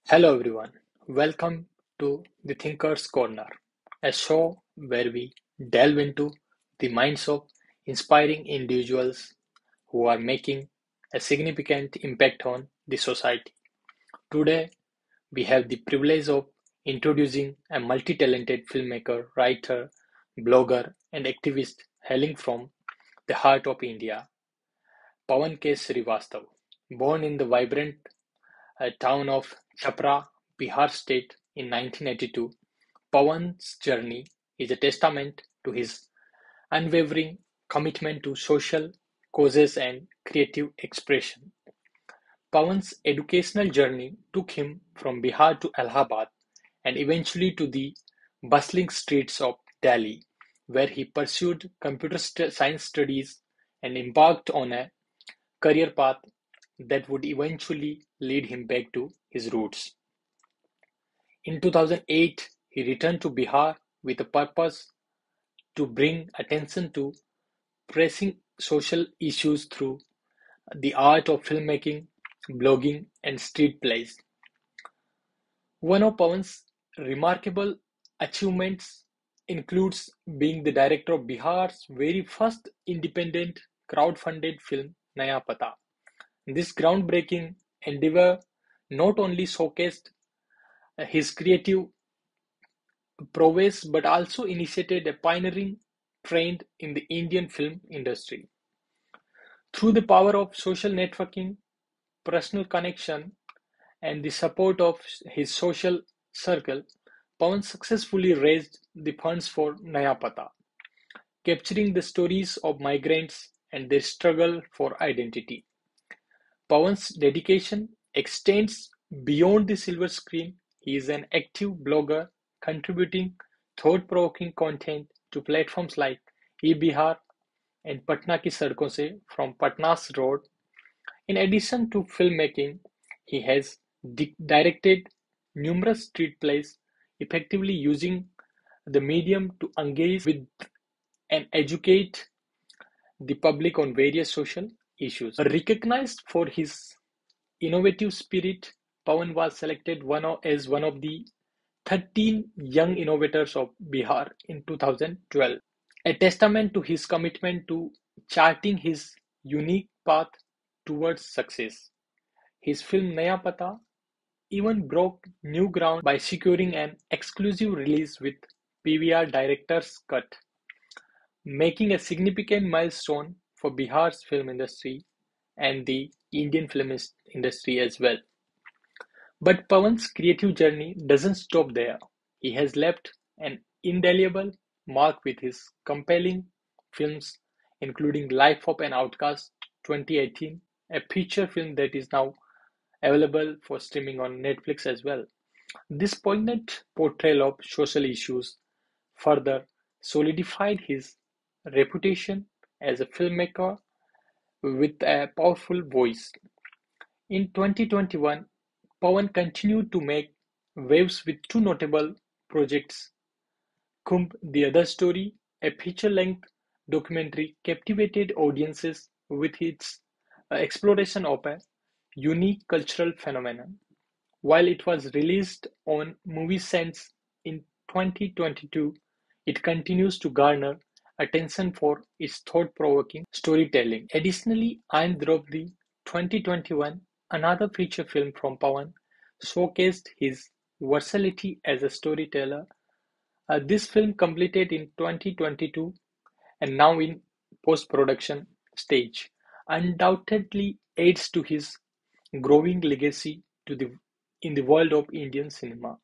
Hello everyone, welcome to the Thinker's Corner, a show where we delve into the minds of inspiring individuals who are making a significant impact on the society. Today, we have the privilege of introducing a multi-talented filmmaker, writer, blogger, and activist hailing from the heart of India, Pawan K Shrivastava. Born in the vibrant town of Chhapra, Bihar state in 1982, Pawan's journey is a testament to his unwavering commitment to social causes and creative expression. Pawan's educational journey took him from Bihar to Allahabad and eventually to the bustling streets of Delhi, where he pursued computer science studies and embarked on a career path that would eventually lead him back to his roots. In 2008, he returned to Bihar with a purpose to bring attention to pressing social issues through the art of filmmaking, blogging, and street plays. One of Pawan's remarkable achievements includes being the director of Bihar's very first independent crowd-funded film, Naya Pata. This groundbreaking endeavor not only showcased his creative prowess but also initiated a pioneering trend in the Indian film industry. Through the power of social networking, personal connection, and the support of his social circle, Pawan successfully raised the funds for Naya Pata, capturing the stories of migrants and their struggle for identity. Pawan's dedication extends beyond the silver screen. He is an active blogger contributing thought-provoking content to platforms like eBihar and Patna Ki Sadkon Se from Patna's Road. In addition to filmmaking, he has directed numerous street plays, effectively using the medium to engage with and educate the public on various social issues. Recognized for his innovative spirit, Pawan was selected as one of the 13 young innovators of Bihar in 2012, a testament to his commitment to charting his unique path towards success. His film Naya Pata even broke new ground by securing an exclusive release with PVR Director's Cut, making a significant milestone for Bihar's film industry and the Indian film industry as well. But Pawan's creative journey doesn't stop there. He has left an indelible mark with his compelling films, including Life of an Outcast 2018, a feature film that is now available for streaming on Netflix as well. This poignant portrayal of social issues further solidified his reputation as a filmmaker with a powerful voice. In 2021, Pawan continued to make waves with two notable projects. Kumbh The Other Story, a feature-length documentary, captivated audiences with its exploration of a unique cultural phenomenon. While it was released on Movie Sense in 2022, it continues to garner attention for its thought-provoking storytelling. Additionally, Ain 2021, another feature film from Pawan, showcased his versatility as a storyteller. This film, completed in 2022 and now in post-production stage, undoubtedly adds to his growing legacy in the world of Indian cinema.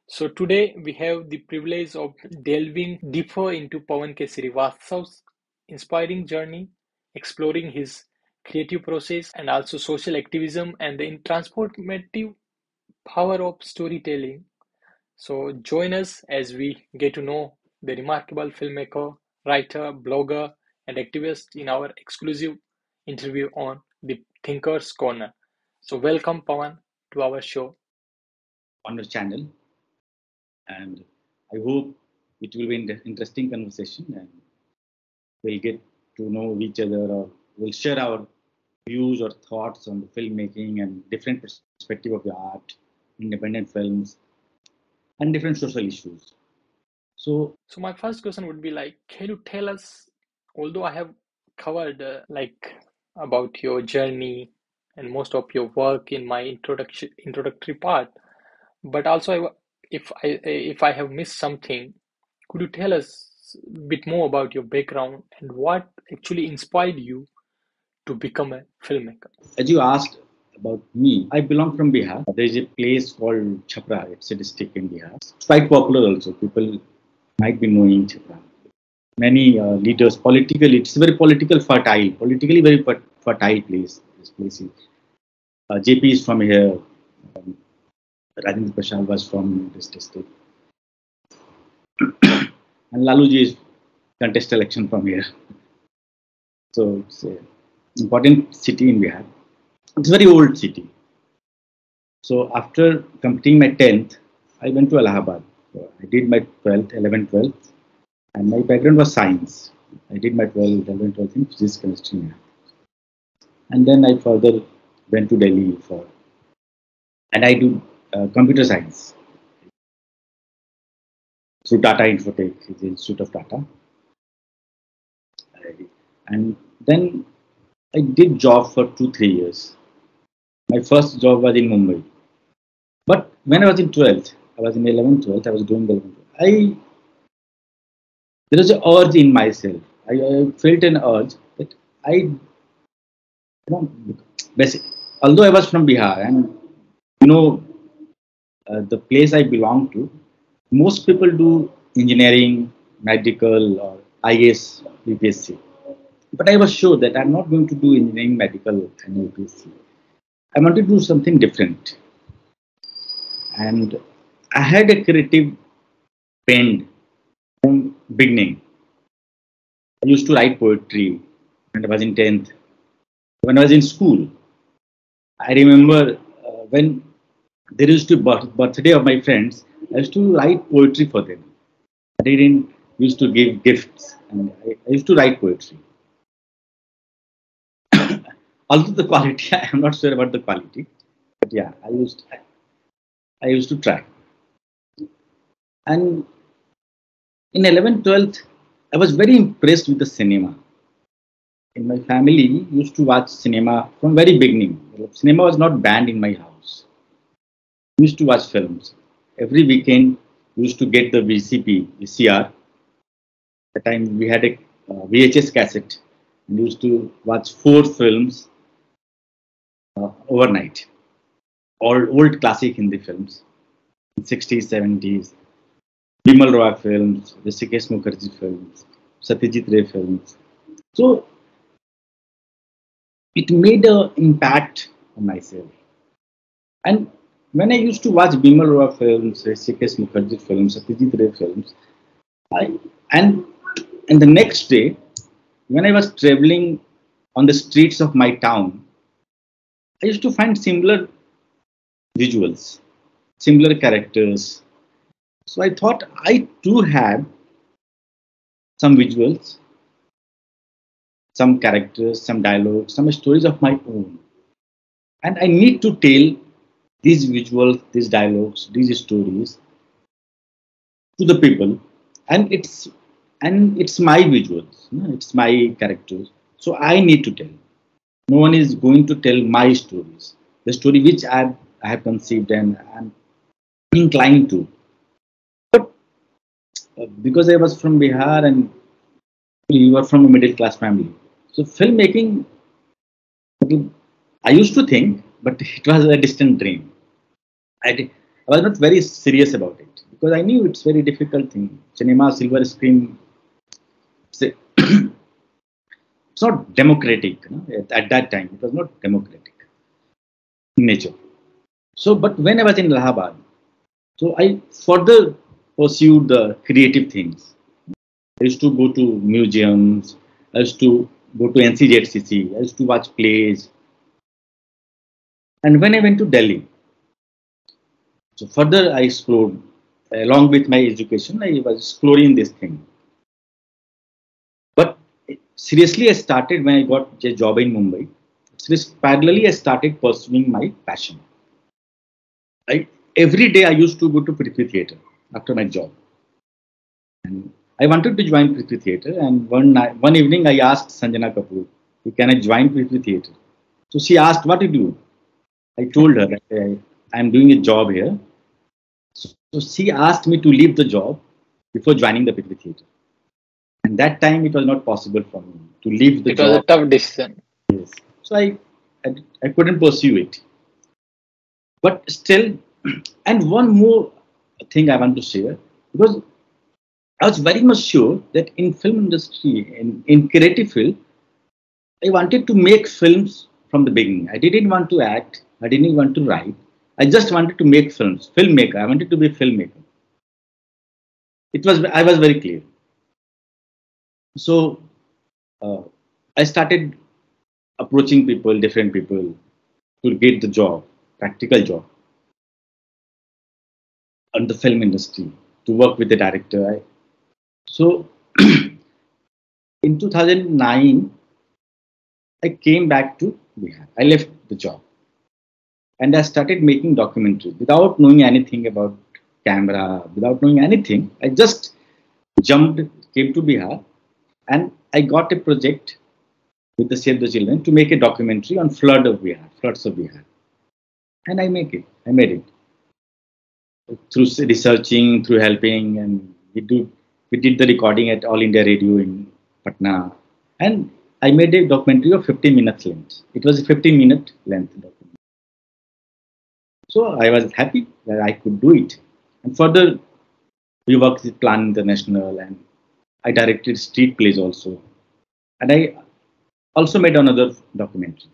So today we have the privilege of delving deeper into Pawan K Shrivastava's inspiring journey, exploring his creative process and also social activism and the transformative power of storytelling. So join us as we get to know the remarkable filmmaker, writer, blogger, and activist in our exclusive interview on the Thinker's Corner. So welcome, Pawan, to our show. On the channel, and I hope it will be an interesting conversation and we'll get to know each other or we'll share our views or thoughts on the filmmaking and different perspective of the art, independent films, and different social issues. So So my first question would be like, can you tell us, although I have covered like about your journey and most of your work in my introductory part, but also if I have missed something, could you tell us a bit more about your background and what actually inspired you to become a filmmaker? as you asked about me, I belong from Bihar. There is a place called Chhapra. It's a district in Bihar. It's quite popular also. People might be knowing Chhapra. Many leaders, politically, it's a very politically very fertile place. This place is. JP is from here. Um, Rajendra Prasad was from this district. And Laluji is contest election from here. So it's an important city in Bihar. It's a very old city. So after completing my 10th, I went to Allahabad. So I did my 12th, 11th, 12th, and my background was science. I did my 12th, 11th, 12th in physics, chemistry, math. And then I further went to Delhi and I do computer science through Tata Infotech, the Institute of Tata. And then I did job for 2, 3 years. My first job was in Mumbai. But when I was in 12th, I was in 11th, 12th, I was doing the 11th. There was an urge in myself. I felt an urge that know, although I was from Bihar and you know the place I belong to, most people do engineering, medical, or IAS, UPSC. But I was sure that I'm not going to do engineering, medical, and UPSC. I want to do something different. And I had a creative bend from beginning. I used to write poetry when I was in 10th. When I was in school, I remember when there used to be birthday of my friends, I used to write poetry for them. I didn't used to give gifts, and I used to write poetry. Although the quality, I am not sure about the quality, but yeah, I used to try. And in 11th, 12th, I was very impressed with the cinema. In my family, used to watch cinema from very beginning. Cinema was not banned in my house. We used to watch films. Every weekend, we used to get the VCR. At the time, we had a VHS cassette. We used to watch 4 films overnight. All old classic Hindi films, 60s, 70s, Bimal Roy films, Rishikesh Mukherjee films, Satyajit Ray films. So it made an impact on myself. And when I used to watch Bimal Roy films, Rishikesh Mukherjee films, Satyajit Ray films, I and and the next day when I was traveling on the streets of my town, I used to find similar visuals, similar characters. So I thought I too had some visuals, some characters, some dialogues, some stories of my own. And I need to tell these visuals, these dialogues, these stories to the people. And it's my visuals, it's my characters. So I need to tell. No one is going to tell my stories, the story which I have conceived and I'm inclined to. But because I was from Bihar and you were from a middle class family, so filmmaking, I used to think, but it was a distant dream. I was not very serious about it because I knew it's very difficult thing. Cinema, silver screen, it's not democratic. At that time, it was not democratic in nature. So, but when I was in Allahabad, so I further pursued the creative things. I used to go to museums. I used to go to NCZCC. I used to watch plays. And when I went to Delhi, so further I explored. Along with my education, I was exploring this thing. But seriously, I started when I got a job in Mumbai. parallelly, I started pursuing my passion. Every day I used to go to Prithvi Theatre after my job. And I wanted to join Prithvi Theatre. And one evening, I asked Sanjana Kapoor, can I join Prithvi Theatre? So she asked, what did you do? I told her that I'm doing a job here. So she asked me to leave the job before joining the Prithvi Theatre. And that time it was not possible for me to leave the It was a job. tough decision. So I couldn't pursue it. But still, and one more thing I want to share, because I was very much sure that in film industry, in creative field, I wanted to make films from the beginning. I didn't want to act. I didn't want to write. I just wanted to make films. Filmmaker. I wanted to be a filmmaker. I was very clear. So uh, I started approaching people, different people, to get the job, practical job, on the film industry, to work with the director. So in 2009, I came back to Bihar. I left the job and I started making documentaries without knowing anything about camera, without knowing anything. I just came to Bihar, and I got a project with the Save the Children to make a documentary on floods of Bihar. And I made it through researching, through helping, and we did the recording at All India Radio in Patna. And I made a documentary of 15 minutes length. It was a 15-minute length documentary. So I was happy that I could do it. And further, we worked with Plan International, and I directed street plays also. And I also made another documentary.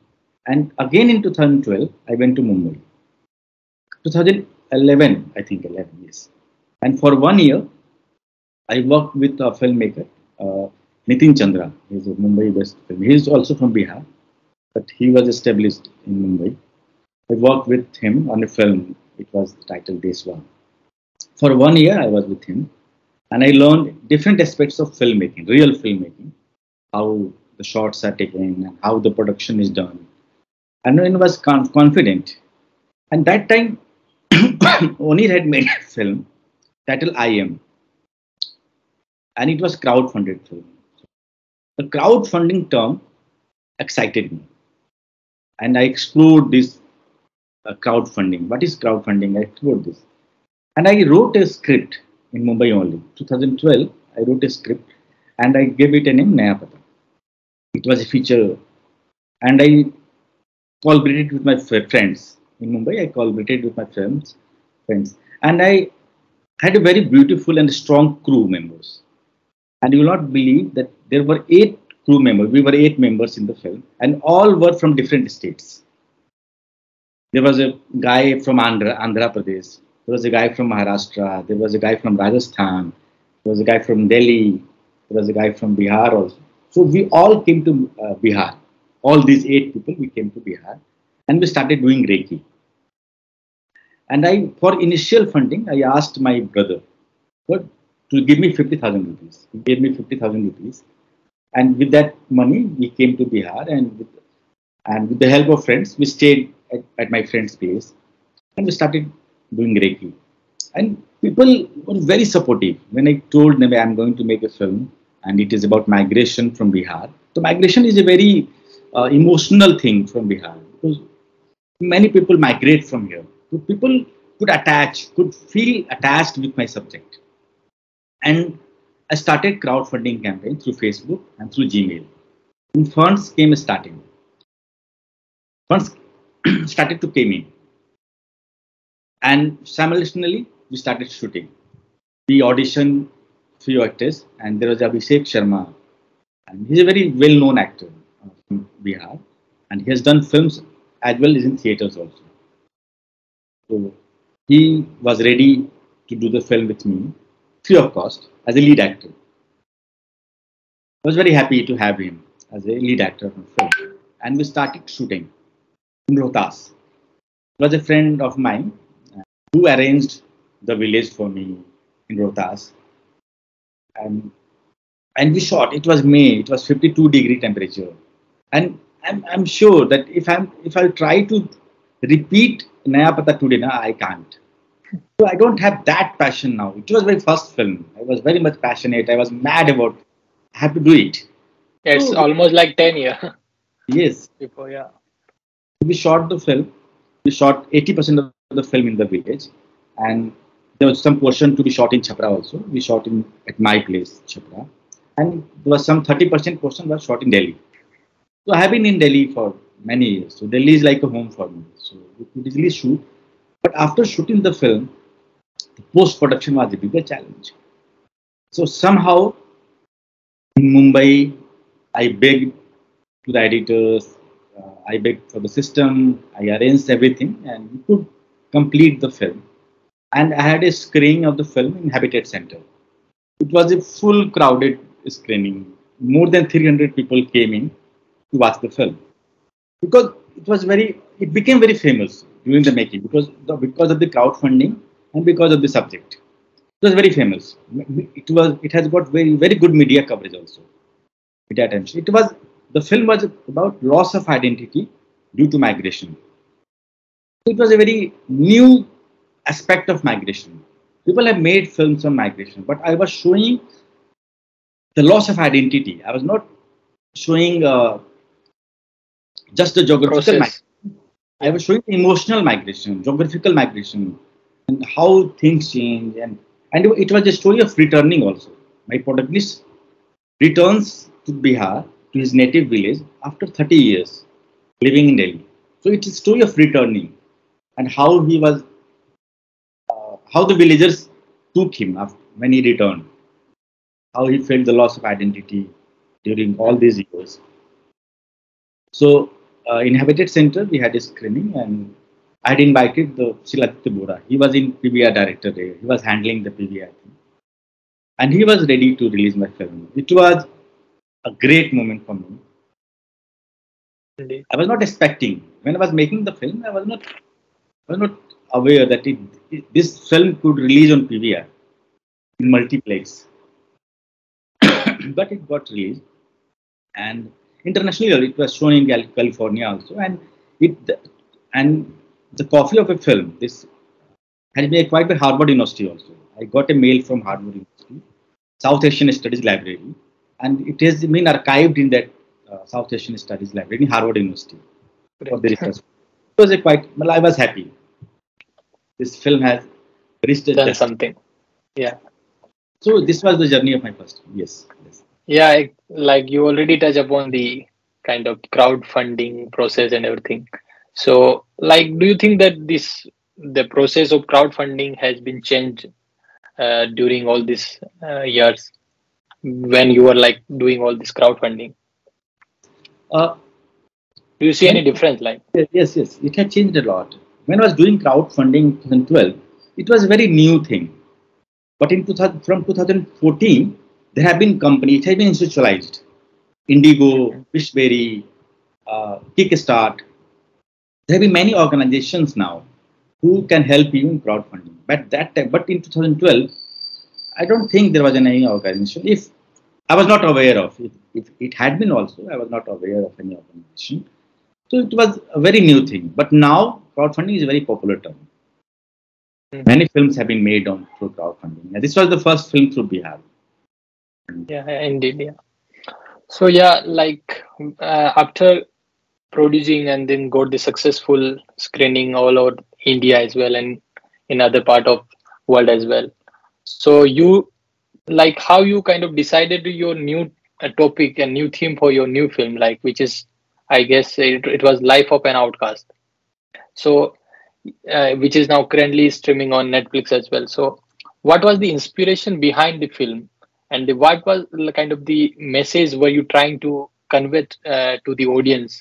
And again in 2012, I went to Mumbai. 2011, I think 11, yes. And for 1 year, I worked with a filmmaker, Nitin Chandra. He's a Mumbai-based film. He's also from Bihar, but he was established in Mumbai. I worked with him on a film. It was titled Deswa. For 1 year, I was with him, and I learned different aspects of filmmaking, real filmmaking, how the shots are taken, and how the production is done. And I was confident. And that time, Onir had made a film titled I Am, and it was crowdfunded film. The crowdfunding term excited me, and I explored this crowdfunding. What is crowdfunding? I explored this, and I wrote a script in Mumbai only. 2012, I wrote a script, and I gave it a name, Naya Pata. It was a feature, and I collaborated with my friends in Mumbai. I collaborated with my friends, and I had a very beautiful and strong crew members. And you will not believe that there were 8 crew members. We were 8 members in the film, and all were from different states. There was a guy from Andhra Pradesh. There was a guy from Maharashtra. There was a guy from Rajasthan. There was a guy from Delhi. There was a guy from Bihar also. So we all came to Bihar. All these 8 people, we came to Bihar, and we started doing Reiki. And for initial funding, I asked my brother to give me 50,000 rupees. He gave me 50,000 rupees. And with that money, we came to Bihar, and with the help of friends, we stayed at my friend's place, and we started doing Reiki. And people were very supportive. When I told them I'm going to make a film, and it is about migration from Bihar. So migration is a very emotional thing from Bihar, because many people migrate from here. So people could feel attached with my subject. And I started crowdfunding campaign through Facebook and through Gmail. And funds came starting. Funds started to come in. And simultaneously, we started shooting. We auditioned few actors, and there was Abhishek Sharma. And he's a very well-known actor from Bihar. And he has done films as well as in theaters also. So he was ready to do the film with me, free of cost, as a lead actor. I was very happy to have him as a lead actor of the film. And we started shooting in Rohtas. He was a friend of mine who arranged the village for me in Rohtas. And we shot. It was May. It was 52-degree temperature. And I'm sure that if I try to repeat Naya Pata today, I can't. So I don't have that passion now. It was my first film. I was very much passionate. I was mad about. I have to do it. It's So almost like 10 years yes, before, yeah. we shot the film. We shot 80% of the film in the village, and there was some portion to be shot in Chhapra also. We shot in at my place, Chhapra, and there was some 30% portion was shot in Delhi. So I have been in Delhi for many years. So Delhi is like a home for me. So we could easily shoot. But after shooting the film, the post production was a bigger challenge. So somehow in Mumbai, I begged to the editors, I begged for the system, I arranged everything, and we could complete the film. And I had a screening of the film in Habitat Center. It was a full crowded screening. More than 300 people came in to watch the film because it became very famous during the making because of the crowdfunding and because of the subject. It was very famous. It has got very good media coverage also. Media attention. The film was about loss of identity due to migration. So it was a very new aspect of migration. People have made films on migration, but I was showing the loss of identity. I was not showing just the geographical migration. Process. I Yeah. was showing emotional migration, geographical migration, and how things change. And it was a story of returning also. My protagonist returns to Bihar, to his native village, after 30 years living in Delhi. So it's a story of returning and how the villagers took him after, when he returned, how he felt the loss of identity during all Mm. these years. So, in Habitat Center, we had a screening, and I had invited the Siladitya Bora. He was in PBR director there. He was handling the PBR thing. And he was ready to release my film. It was a great moment for me. Indeed. I was not expecting when I was making the film. I was not aware that this film could release on PVR in multiplex, but it got released, and internationally it was shown in California also, it and the copy of a film this has been acquired by Harvard University also. I got a mail from Harvard University, South Asian Studies Library, and it has been archived in that South Asian Studies Library in Harvard University for the Great. research. It was a quite, well, I was happy. This film has reached a Done justice. something. Yeah. So this was the journey of my first. Yes. Yes. Yeah, like you already touched upon the kind of crowdfunding process and everything. So, like, do you think that the process of crowdfunding has been changed during all these years when you were like doing all this crowdfunding? Uh, Do you see when, any difference? Like, yes, yes, it had changed a lot. When I was doing crowdfunding in 2012, it was a very new thing. But in 2000, from 2014, there have been companies, it has been institutionalized. Indigo, mhm, Fishberry, Kickstart. There have been many organizations now who can help you in crowdfunding. But that time, but in 2012, I don't think there was any organization. If I was not aware of, if it had been also, I was not aware of any organization. So it was a very new thing. But now crowdfunding is a very popular term. mhm. Many films have been made on through crowdfunding. And this was the first film through Bihar. Yeah, indeed. Yeah. So yeah, like after producing and then got the successful screening all over India as well and in other part of world as well. So you like how you kind of decided your new topic and new theme for your new film, like which is I guess it was Life of an Outcast. So which is now currently streaming on Netflix as well. So what was the inspiration behind the film, and what was kind of the message were you trying to convey to the audience?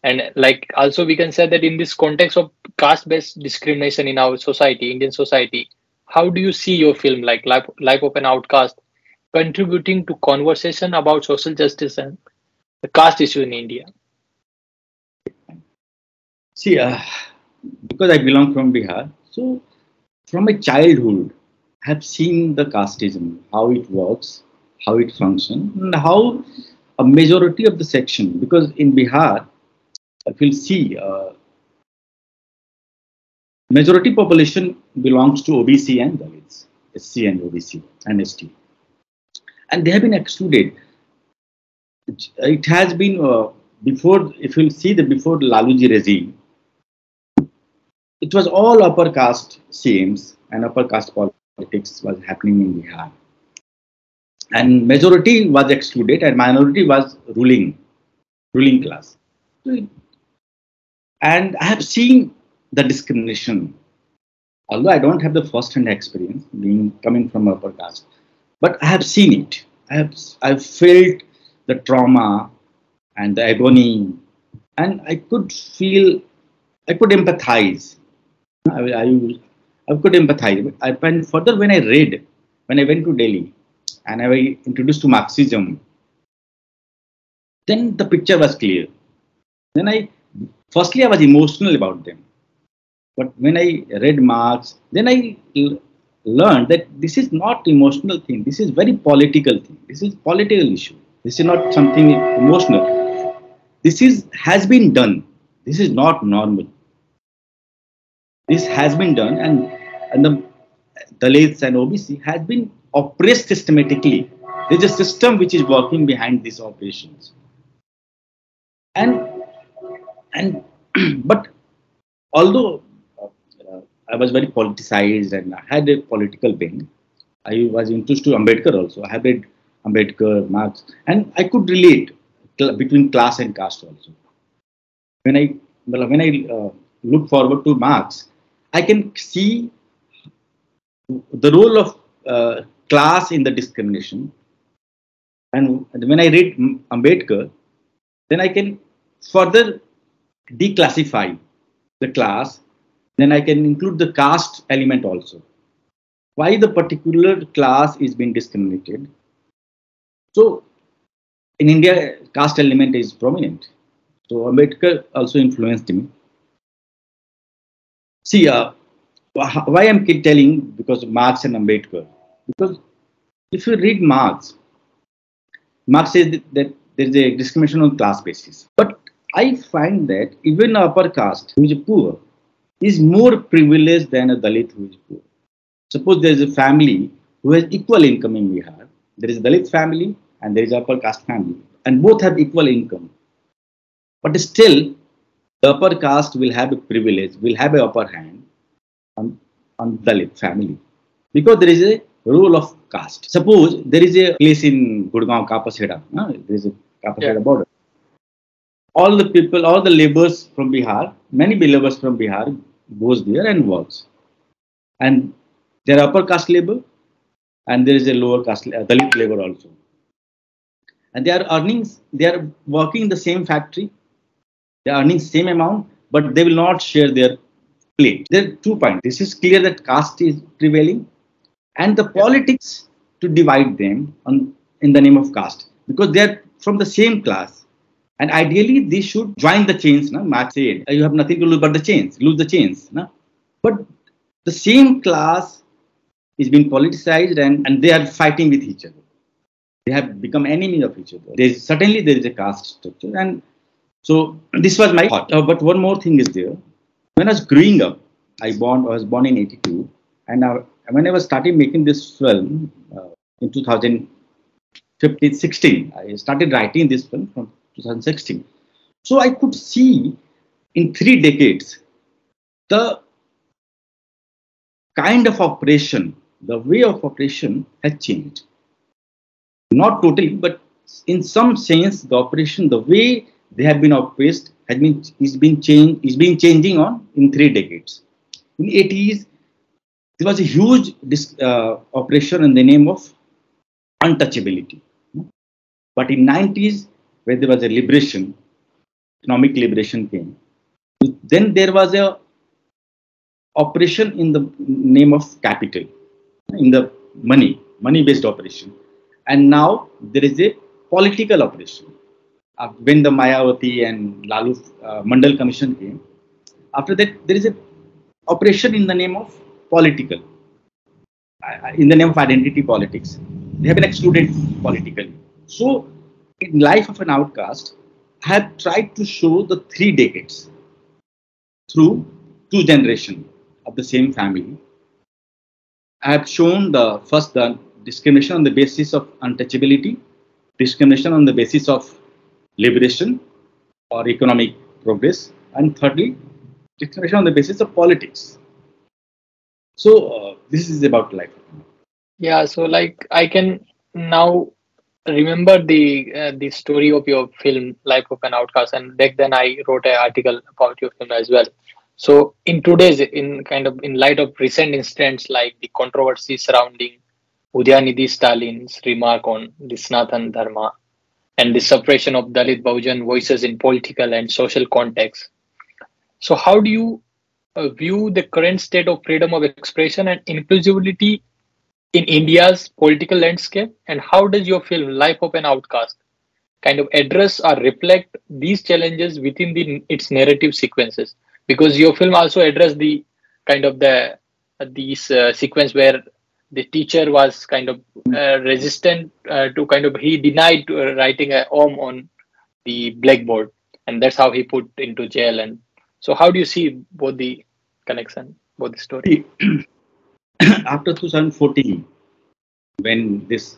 And like also we can say that in this context of caste-based discrimination in our society, Indian society, how do you see your film like Life of an Outcast contributing to conversation about social justice and the caste issue in India? See, because I belong from Bihar, so from my childhood, I have seen the casteism, how it works, how it functions, and how a majority of the section, because in Bihar, if you'll see, majority population belongs to OBC and Dalits, SC and OBC and ST, and they have been excluded. It has been before. If you'll see the before the Laluji regime, it was all upper caste CMs and upper caste politics was happening in Bihar, and majority was excluded and minority was ruling class. So, and I have seen the discrimination. Although I don't have the first-hand experience being coming from upper caste, but I have seen it. I've felt the trauma and the agony, and I could feel, I could empathize. I could empathize. I went further when I read, when I went to Delhi, and I was introduced to Marxism. Then the picture was clear. Then firstly I was emotional about them. But when I read Marx, then I learned that this is not emotional thing. This is very political thing. This is political issue. This is not something emotional. This is has been done. This is not normal. This has been done, and the Dalits and OBC has been oppressed systematically. There is a system which is working behind these operations, and but although I was very politicized and I had a political bent, I was interested to Ambedkar also. I have read Ambedkar, Marx, and I could relate between class and caste also. When I look forward to Marx, I can see the role of class in the discrimination. And when I read Ambedkar, then I can further declassify the class. Then I can include the caste element also. Why the particular class is being discriminated? So in India, caste element is prominent. So Ambedkar also influenced me. See, why I'm telling because of Marx and Ambedkar? Because if you read Marx, Marx says that there is a discrimination on class basis. But I find that even upper caste who is poor is more privileged than a Dalit who is poor. Suppose there is a family who has equal income in Bihar. There is a Dalit family and there is upper caste family, and both have equal income. But still, the upper caste will have a privilege, will have an upper hand on Dalit family because there is a rule of caste. Suppose there is a place in Gurgaon, Kapaseda. There is a Kapaseda border. All the people, all the laborers from Bihar, many laborers from Bihar goes there and works. And there are upper caste labor and there is a lower caste Dalit labor also. And they are earning, they are working in the same factory, they are earning same amount, but they will not share their plate. There are 2 points. This is clear that caste is prevailing and the politics to divide them in the name of caste because they are from the same class. And ideally, they should join the chains. Marx said, you have nothing to lose but the chains, lose the chains. But the same class is being politicized and they are fighting with each other. They have become enemy of each other. Certainly, there is a caste structure. And so, this was my thought. But one more thing is there. When I was growing up, I was born in 82. And when I was starting making this film in 2016, I started writing this film from 2016. So I could see in 3 decades the kind of operation, the way of operation has changed. Not totally, but in some sense, the operation, the way they have been oppressed, is being changing on in 3 decades. In 80s, there was a huge operation in the name of untouchability. But in 90s, where there was a liberation, economic liberation came, then there was a operation in the name of capital, in the money-based operation. And now there is a political operation. When the Mayawati and Lalu Mandal Commission came, after that there is a operation in the name of political, in the name of identity politics. They have been excluded politically. So in life of an outcast, have tried to show the 3 decades through 2 generations of the same family. I have shown the discrimination on the basis of untouchability, discrimination on the basis of liberation or economic progress, and thirdly, discrimination on the basis of politics. So this is about life. Yeah, so like I can now remember the story of your film Life of an Outcast, and back then I wrote an article about your film as well. So in today's, in kind of in light of recent incidents like the controversy surrounding Udyanidhi Stalin's remark on the Sanatan Dharma and the suppression of Dalit Bahujan voices in political and social context. So how do you view the current state of freedom of expression and inclusivity in India's political landscape? And how does your film Life of an Outcast kind of address or reflect these challenges within its narrative sequences? Because your film also addressed the kind of these sequence where the teacher was kind of resistant to kind of he denied writing a om on the blackboard, and that's how he put into jail. And so how do you see both the connection, both the story? See, after 2014, when this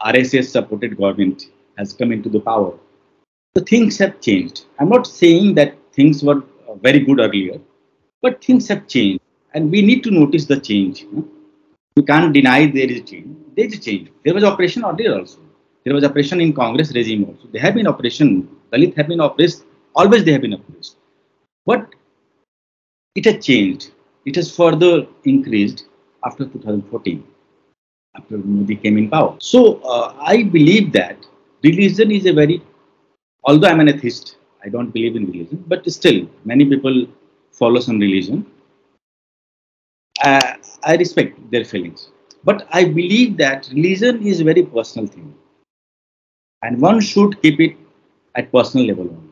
RSS supported government has come into the power, the things have changed. I'm not saying that things were very good earlier, but things have changed, and we need to notice the change. We can't deny there is a change. There is a change. There was operation earlier also. There was operation in Congress regime also. There have been operation. Dalit have been oppressed. Always they have been oppressed. But it has changed. It has further increased after 2014, after Modi came in power. So I believe that religion is a very, although I'm an atheist, I don't believe in religion, but still many people follow some religion. I respect their feelings. But I believe that religion is a very personal thing, and one should keep it at personal level only.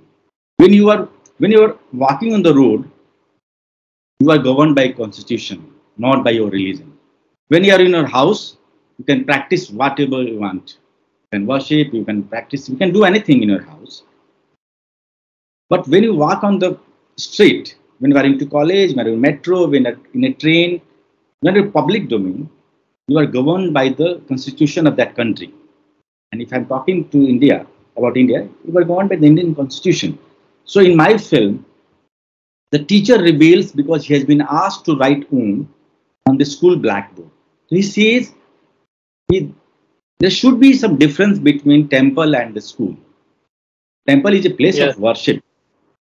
When you are walking on the road, you are governed by constitution, not by your religion. When you are in your house, you can practice whatever you want. You can worship, you can practice, you can do anything in your house. But when you walk on the street, when you are into college, when you are in metro, when you are in a train, when you are in public domain, you are governed by the constitution of that country. And if I'm talking to India, about India, you are governed by the Indian constitution. So in my film, the teacher rebels because he has been asked to write on the school blackboard. So he says there should be some difference between temple and the school. Temple is a place Yeah. of worship.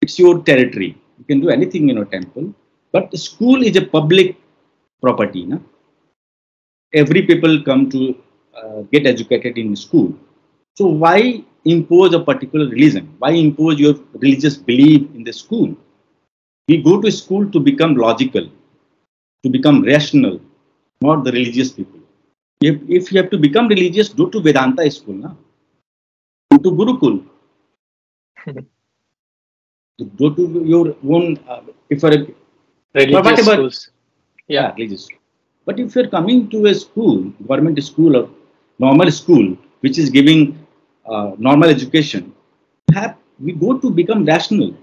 It's your territory. You can do anything in your temple. But the school is a public property. No? Every people come to get educated in school. So why impose a particular religion? Why impose your religious belief in the school? We go to school to become logical, to become rational, not the religious people. If you have to become religious, go to Vedanta school, na? Go to Gurukul, go to your own, if you're a, Religious whatever, schools. Yeah. religious. But if you're coming to a school, government school or normal school, which is giving normal education, we go to become rational.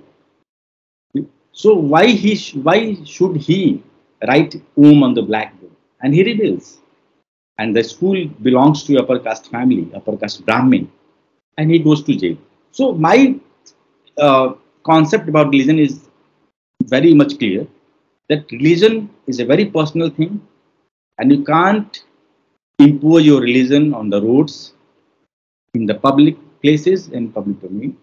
So why should he write on the blackboard? And he rebels. And the school belongs to upper caste family, upper caste Brahmin, and he goes to jail. So my concept about religion is very much clear that religion is a very personal thing, and you can't impose your religion on the roads, in the public places, and public domain.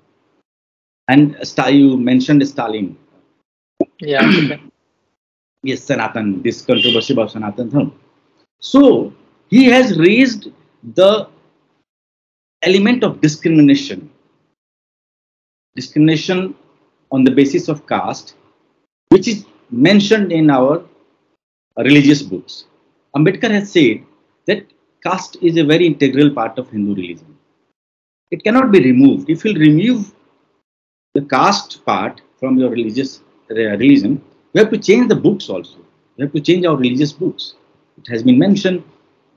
And you mentioned Stalin. Yeah. Okay. Yes, Sanatan, this controversy about Sanatan Dharma. So he has raised the element of discrimination on the basis of caste, which is mentioned in our religious books. Ambedkar has said that caste is a very integral part of Hindu religion. It cannot be removed. If you remove the caste part from your religious religion, you have to change the books also. You have to change our religious books. It has been mentioned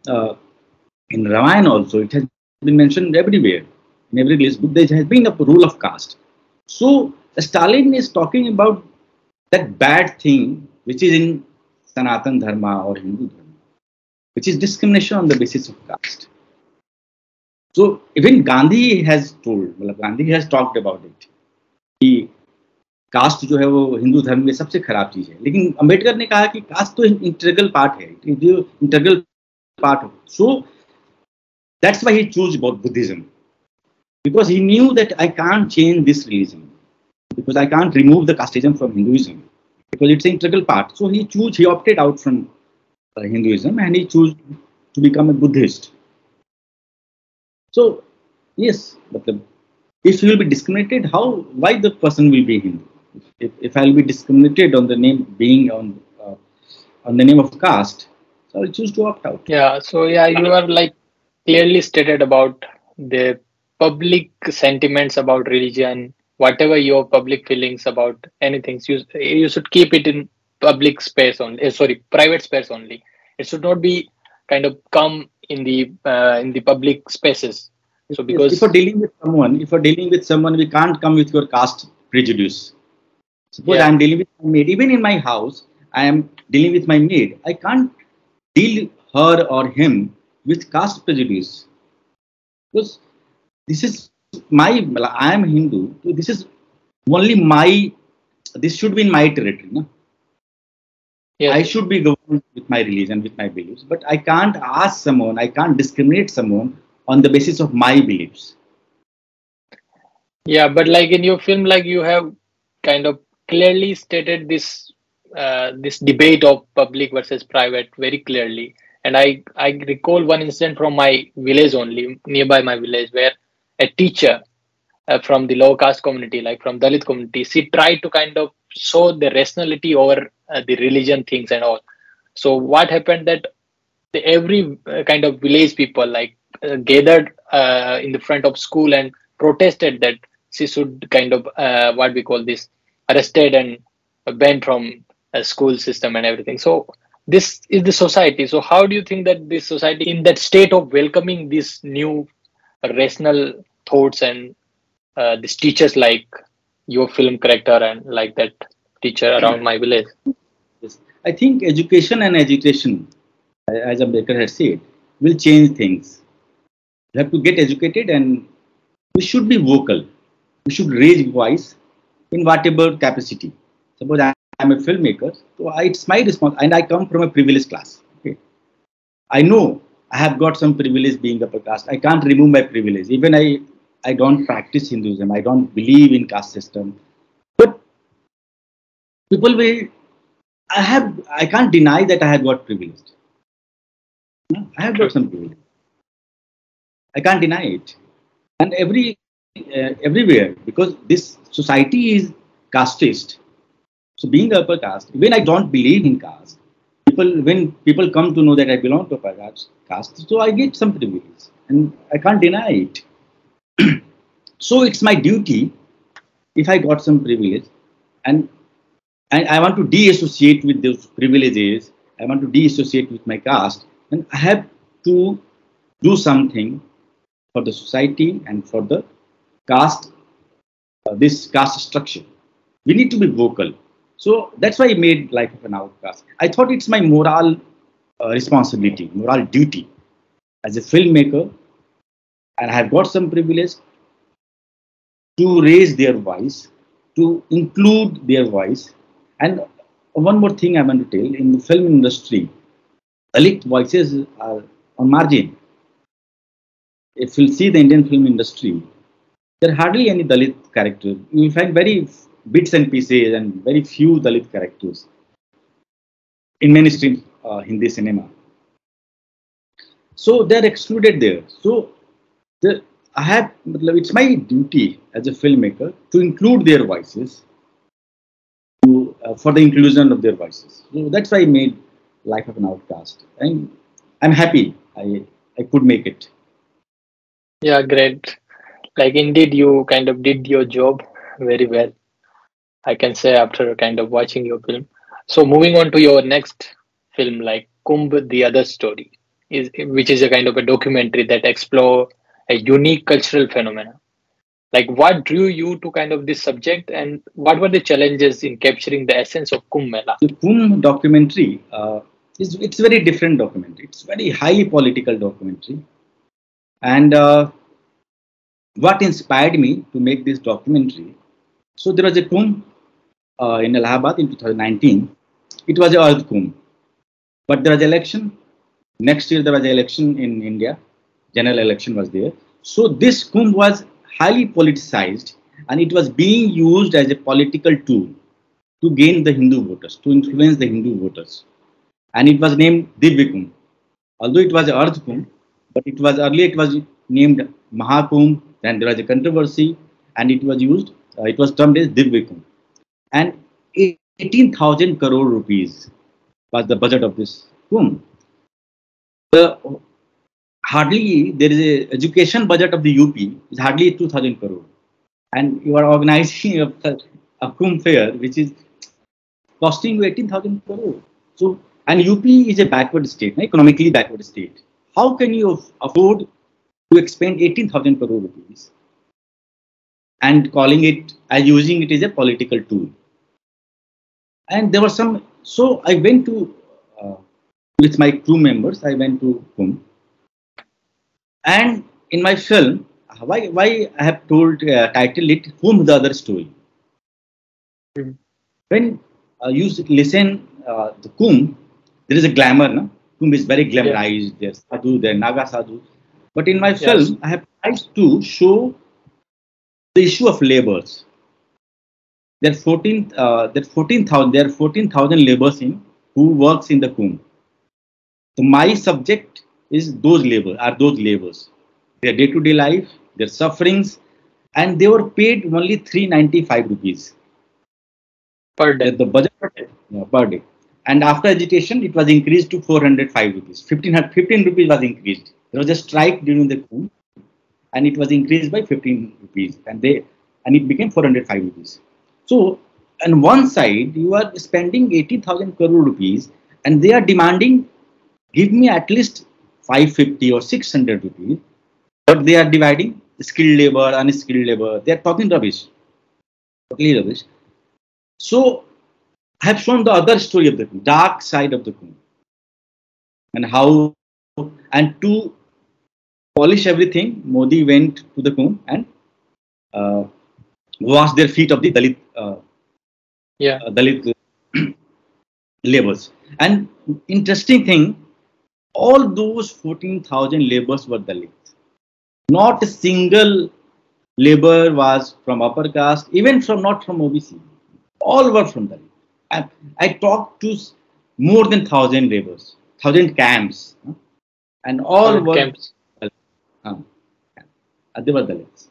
in Ramayana also. It has been mentioned everywhere. In every religious book, there has been a rule of caste. So Stalin is talking about that bad thing which is in Sanatan Dharma or Hindu Dharma, which is discrimination on the basis of caste. So even Gandhi has told, मतलब Gandhi has talked about it. कि cast जो है वो हिंदू धर्म में सबसे खराब चीज है, लेकिन अंबेडकर ने कहा कि कास्ट तो इंटीग्रल पार्ट है, integral part. So that's why he choose Buddhism, because he knew that I can't change this religion, because I can't remove the casteism from Hinduism, because it's an integral part. So he opted out from Hinduism and he chose to become a Buddhist. So yes, but if you will be discriminated, why the person will be Hindu? If I'll be discriminated on the name being on the name of caste, so I'll choose to opt out. Yeah, so yeah, you are like clearly stated about the public sentiments about religion, whatever your public feelings about anything, you should keep it in public space only. Sorry, private space only. It should not be kind of come in the public spaces. So Yes, because if you're dealing with someone, we can't come with your caste prejudice. Suppose I yeah, am dealing with my maid, even in my house, I am dealing with my maid. I can't deal her or him with caste prejudice, because this is my. I am Hindu. So this is only my. This should be in my territory. No? I yes, should be governed with my religion, with my beliefs. But I can't ask someone. I can't discriminate someone on the basis of my beliefs. yeah, but like in your film, like you have kind of clearly stated this debate of public versus private very clearly. And I recall one incident from my village only, nearby my village, where a teacher from the low caste community, like from Dalit community, she tried to kind of show the rationality over the religion things and all. So what happened that every kind of village people like gathered in the front of school and protested that she should kind of what we call this arrested and banned from a school system and everything. So this is the society. So how do you think that this society in that state of welcoming these new rational thoughts and these teachers like your film character and like that teacher around my village? Yes. I think education and agitation, as Ambedkar has said, will change things. You have to get educated, and we should be vocal. We should raise voice in whatever capacity. Suppose I'm a filmmaker, so it's my response, and I come from a privileged class. Okay. I know I have got some privilege being upper caste. I can't remove my privilege. Even I don't practice Hinduism. I don't believe in caste system. But people will. I can't deny that I have got privilege. No, I have got True. some privilege. I can't deny it. And everywhere, because this society is casteist. So being upper caste, when I don't believe in caste, when people come to know that I belong to upper caste, so I get some privilege, and I can't deny it. So it's my duty, if I got some privilege, and I want to de-associate with those privileges, I want to de-associate with my caste, and I have to do something for the society and for the caste, this caste structure. We need to be vocal. So that's why I made Life of an Outcast. I thought it's my moral responsibility, moral duty as a filmmaker, and I have got some privilege to raise their voice, to include their voice. And one more thing I want to tell, in the film industry, Dalit voices are on margin. If you see the Indian film industry, there are hardly any Dalit characters. You will find very bits and pieces and very few Dalit characters in mainstream Hindi cinema. So they're excluded there. So the, it's my duty as a filmmaker to include their voices, for the inclusion of their voices. So that's why I made Life of an Outcast. And I'm happy I could make it. Yeah, great. Like indeed, you kind of did your job very well, I can say, after kind of watching your film. So moving on to your next film, like Kumbh, the Other Story, which is a kind of a documentary that explore a unique cultural phenomena. Like, what drew you to kind of this subject, and what were the challenges in capturing the essence of Kumbh Mela? The Kumbh documentary is it's very different documentary. It's very highly political documentary, and what inspired me to make this documentary. So there was a Kumbh in Allahabad in 2019. It was a Earth Kumbh, but there was election. Next year there was an election in India. General election was there. So this Kumbh was highly politicized, and it was being used as a political tool to gain the Hindu voters, to influence the Hindu voters. And it was named Divya Kumbh. Although it was an Earth Kumbh, but it was earlier it was named Mahakumbh. Then there was a controversy, and it was used. It was termed as Divya Kumbh. And 18,000 crore rupees was the budget of this Kumbh. The hardly there is a education budget of the UP is hardly 2,000 crore, and you are organizing a Kumbh fair which is costing you 18,000 crore. So, and UP is a backward state, economically backward state. How can you afford to expend 18,000 crore rupees and calling it as using it as a political tool? And there were some. So I went to with my crew members. I went to Kumbh, and in my film, why I have told titled it "Kumbh the Other Story." Mhm. When you listen the Kumbh, there is a glamour. No? Kumbh is very Yeah. glamorized. There's sadhu, there Naga sadhu. But in my Yes. film, I have tried to show the issue of laborers. There are 14,000 laborers in who works in the Kumbh. So my subject is those laborers, their day-to-day life, their sufferings, and they were paid only 395 rupees. Per day. The budget per day. And after agitation, it was increased to 405 rupees. 15 rupees was increased. There was a strike during the coup, and it was increased by 15 rupees, and it became 405 rupees. So, on one side, you are spending 80,000 crore rupees, and they are demanding, give me at least 550 or 600 rupees, but they are dividing skilled labor, unskilled labor. They are talking rubbish, totally rubbish. So, I have shown the other story of the Kumbh, dark side of the Kumbh, and how, and to polish everything, Modi went to the Kumbh and uh, washed their feet of the Yeah. Dalit laborers. And interesting thing, all those 14,000 laborers were Dalits. Not a single labor was from upper caste, even from not from OBC. All were from Dalit. I talked to more than 1,000 laborers, 1,000 camps, and all Thousand were camps. um, they were Dalits.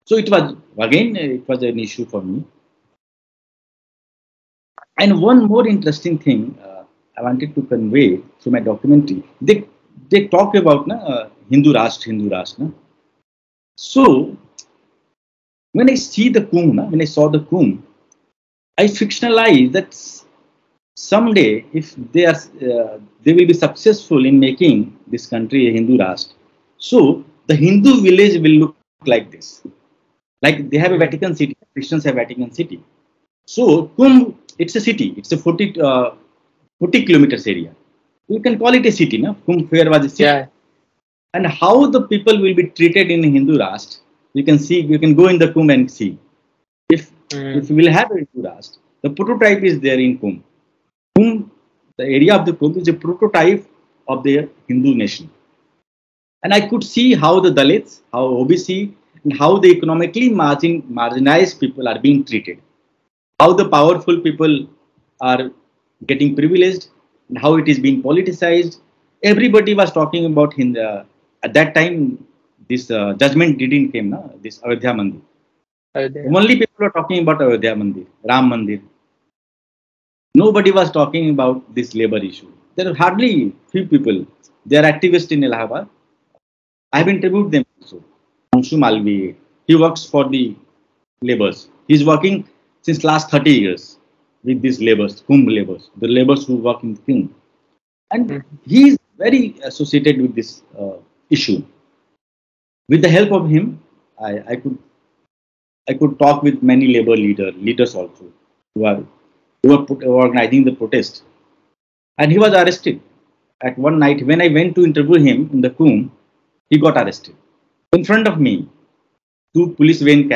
So it was again it was an issue for me. And one more interesting thing I wanted to convey through my documentary, they talk about Hindu Rashtra. Na? So when I see the Kumbh, when I saw the Kumbh, I fictionalize that someday if they will be successful in making this country a Hindu Rashtra. So the Hindu village will look like this. Like they have a Mm. Vatican City, Christians have Vatican City. So Kumbh, it's a city. It's a 40 kilometers area. You can call it a city. No? Kumbh Fair was a city. Yeah. And how the people will be treated in Hindu Rashtra, you can see. You can go in the Kumbh and see. If Mm. we will have a Hindu Rashtra, the prototype is there in Kumbh. Kumbh, the area of the Kumbh is a prototype of the Hindu nation. And I could see how the Dalits, how OBC, and how the economically marginalized people are being treated. How the powerful people are getting privileged, and how it is being politicized. Everybody was talking about Hindu. At that time, this judgment didn't came, na? This Ayodhya Mandir. Yeah. Only people were talking about Ayodhya Mandir, Ram Mandir. Nobody was talking about this labor issue. There are hardly few people. They are activists in Allahabad. I have interviewed them also. Anshu Malvi, he works for the laborers. He's working since last 30 years with these laborers, Kumbh laborers, the laborers who work in Kumbh. And Mm. he is very associated with this issue. With the help of him, I could I could talk with many labor leaders also, who are who are organizing the protest. And he was arrested. At one night, when I went to interview him in the Coombe, he got arrested in front of me. Two police van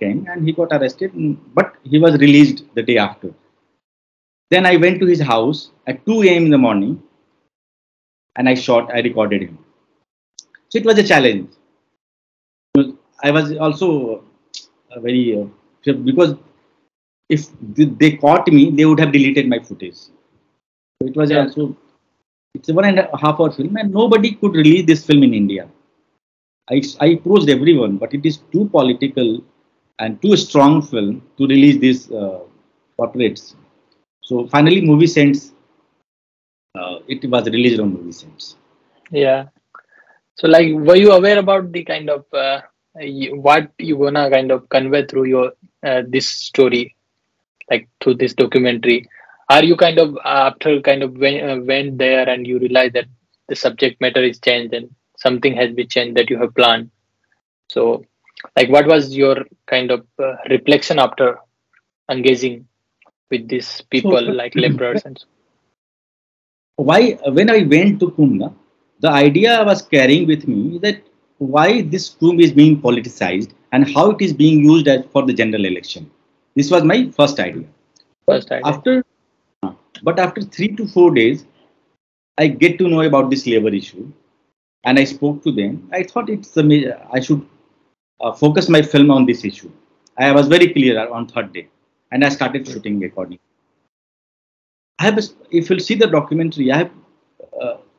came and he got arrested, but he was released the day after. Then I went to his house at 2 a.m. in the morning and I recorded him. So it was a challenge. I was also very, because if they caught me, they would have deleted my footage. So it was Yeah. also, it's a 1.5 hour film and nobody could release this film in India. I approached everyone, but it is too political and too strong film to release these corporates. So finally, Movie Sense, it was released on Movie Sense. Yeah. So, like, were you aware about the kind of what you gonna kind of convey through your this story, like through this documentary? Are you kind of after kind of went there and you realize that the subject matter is changed and something has been changed that you have planned? So, like, what was your kind of reflection after engaging with these So people, like laborers and so? why, when I went to Kumbh, the idea I was carrying with me is that why this Kumbh is being politicized and how it is being used as for the general election. This was my first idea. But First idea? after, but after 3 to 4 days, I get to know about this labor issue, and I spoke to them. I thought I should focus my film on this issue. I was very clear on third day, and I started shooting accordingly. I have, if you'll see the documentary, I have.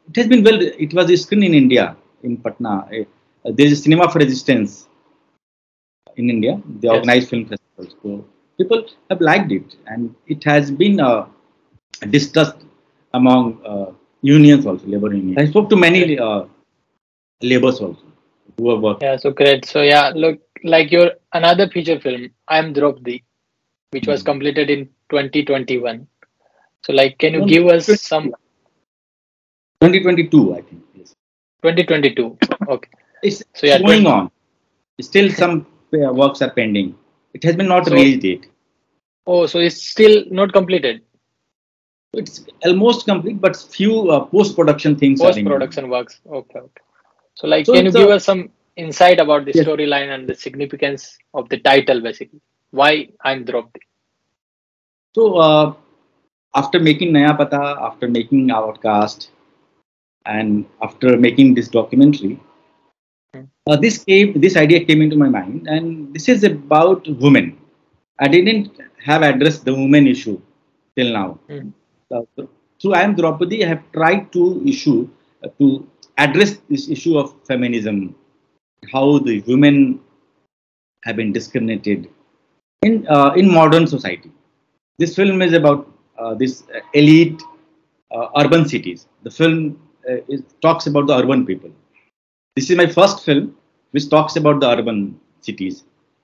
It has been well. It was screened in India, in Patna. There is a cinema for resistance in India. They Yes. organize film festivals. So people have liked it, and it has been discussed among unions also, labor unions. I spoke to Okay. many laborers also who are working. Yeah. So great. So yeah, look, like your another feature film, I Am Draupadi, which was Hmm. completed in 2021. So, like, can you No, give us some 2022, I think. Yes. 2022? Okay. It's So yeah, going on. Still, some works are pending. It has been not so released yet. oh, so it's still not completed. It's almost complete, but few post-production things are Post remaining. production works. Okay. Okay. So, like, So can you it's give a us some insight about the yes. storyline and the significance of the title, basically? Why I'm Draupadi? So after making Naya Pata, after making Outcast, and after making this documentary, this idea came into my mind, and this is about women. I didn't have addressed the women issue till now. Mm, Uh, through I Am Draupadi, I have tried to address this issue of feminism, how the women have been discriminated in modern society. This film is about this elite urban cities. The film talks about the urban people. This is my first film which talks about the urban cities.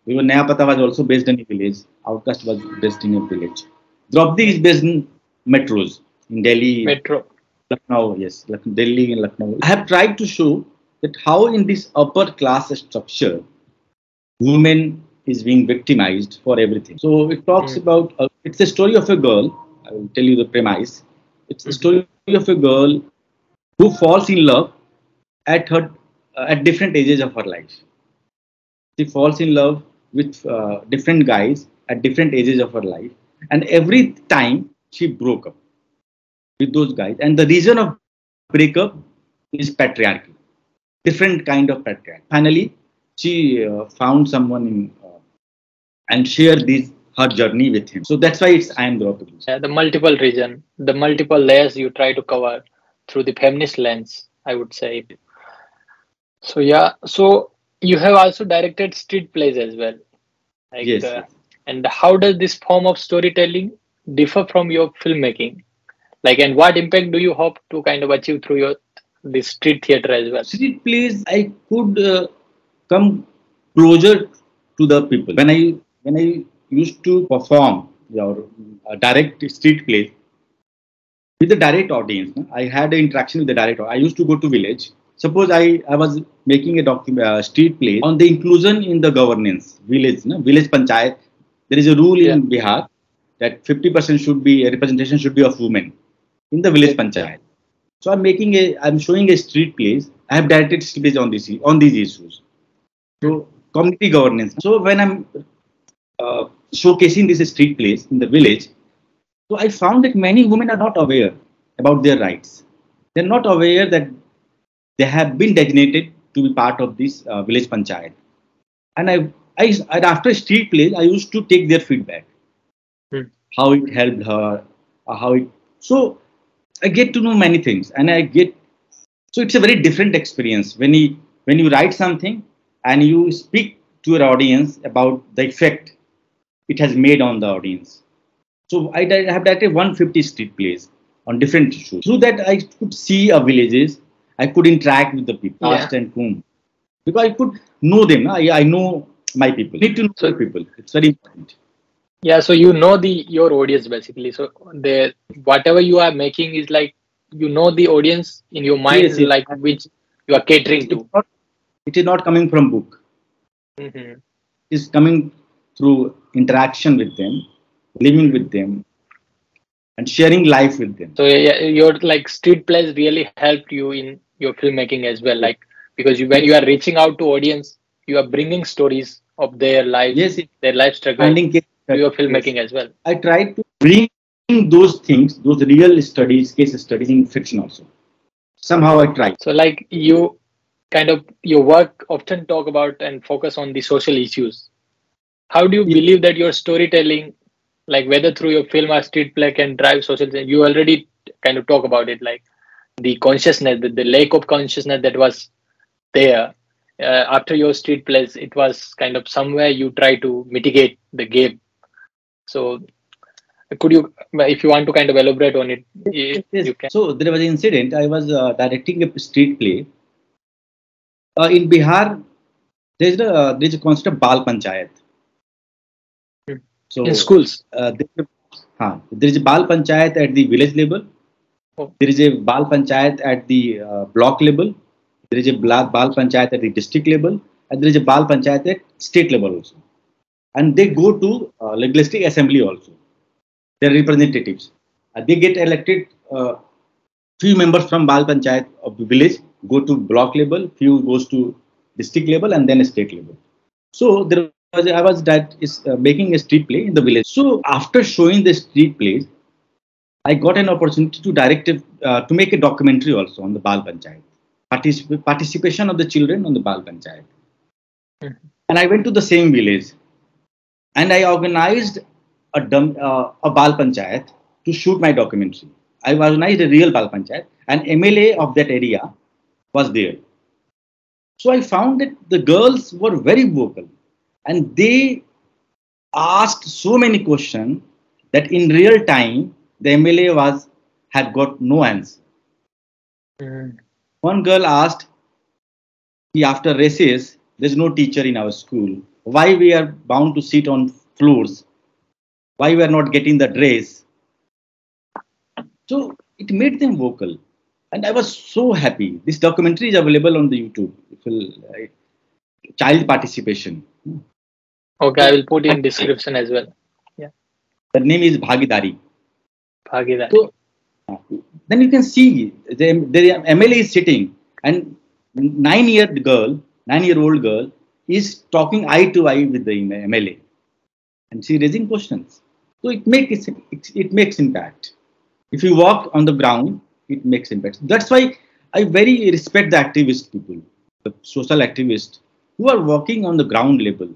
Because Naya Pata was also based in a village. Outcast was based in a village. Draupadi is okay. based in metros in Delhi, Metro. Lucknow. Yes, Delhi and Lucknow. I have tried to show that how in this upper class structure, women is being victimized for everything. So it talks Mm, about, it's a story of a girl. I will tell you the premise. It's a mhm. story of a girl who falls in love at her at different ages of her life. She falls in love with different guys at different ages of her life, and every time she broke up with those guys. And the reason of breakup is patriarchy, different kind of patriarchy. Finally, she found someone and share this her journey with him. So that's why it's I Am Draupadi. Yeah, the multiple region, the multiple layers you try to cover through the feminist lens, I would say. So yeah, so you have also directed street plays as well. Like, Yes, yes. and how does this form of storytelling differ from your filmmaking? Like, and what impact do you hope to kind of achieve through your this street theater as well? Street plays, I could come closer to the people. When I used to perform or direct street plays with the direct audience, no? I had an interaction with the direct. I used to go to village suppose I was making a street play on the inclusion in the governance, village, no? Village panchayat. There is a rule Yeah. in Bihar that 50% should be representation should be of women in the village panchayat. So I'm showing a street plays. I have directed street plays on these issues. So community governance. So when I'm showcasing this street plays in the village, so I found that many women are not aware about their rights. They're not aware that they have been designated to be part of this village panchayat. And and after street plays, I used to take their feedback, how it helped her, how it. So I get to know many things, and so it's a very different experience when you write something and you speak to your audience about the effect it has made on the audience. So I have directed 150 street plays on different issues. Through that, I could see villages. I could interact with the people, past and whom, because I could know them. I know my people. Need to know the people. It's very important. Yeah, so you know your audience basically. So the whatever you are making is like you know the audience in your mind, Yes, yes. like which you are catering to. It is not coming from book. Mm-hmm. It is coming through interaction with them, living with them, and sharing life with them. So yeah, your like street plays really helped you in your filmmaking as well, like because when you are reaching out to audience, you are bringing stories of their lives, Yes, their life struggle finding to your yes. filmmaking as well. I try to bring those things, those real studies, case studies in fiction also. Somehow I try. So like you kind of your work often talk about and focus on the social issues. How do you believe that your storytelling, like whether through your film or street play, can drive social change? You already kind of talk about it, like the consciousness, the lack of consciousness that was there after your street plays. It was kind of somewhere you try to mitigate the gap. So could you, if you want to kind of elaborate on it, Yes. you can. So there was an incident. I was directing a street play in Bihar. There's a concept of Bal Panchayat. So In schools. there is a Bal Panchayat at the village level. Oh. There is a Bal Panchayat at the block level. There is a Bal Panchayat at the district level, and there is a Bal Panchayat at state level also. And they go to legislative assembly also. Their representatives. They get elected. Few members from Bal Panchayat of the village go to block level. Few goes to district level and then state level. So I was making a street play in the village. So after showing the street plays, I got an opportunity to make a documentary also on the Bal Panchayat. Participation of the children on the Bal Panchayat. And I went to the same village and I organized a Bal Panchayat to shoot my documentary. I organized a real Bal Panchayat and MLA of that area was there. So I found that the girls were very vocal and they asked so many questions that in real time the MLA had got no answer. One girl asked, after recess, there's no teacher in our school. Why we are bound to sit on floors? Why we are not getting the dress? So it made them vocal. And I was so happy. This documentary is available on the YouTube. Child participation. Okay, I will put in description as well. Yeah. The name is Bhagidari. Bhagidari. So then you can see the MLA is sitting and 9-year-old girl is talking eye to eye with the MLA and she raising questions. So it makes impact. If you walk on the ground, it makes impact. That's why I very respect the activist people, the social activists who are working on the ground level.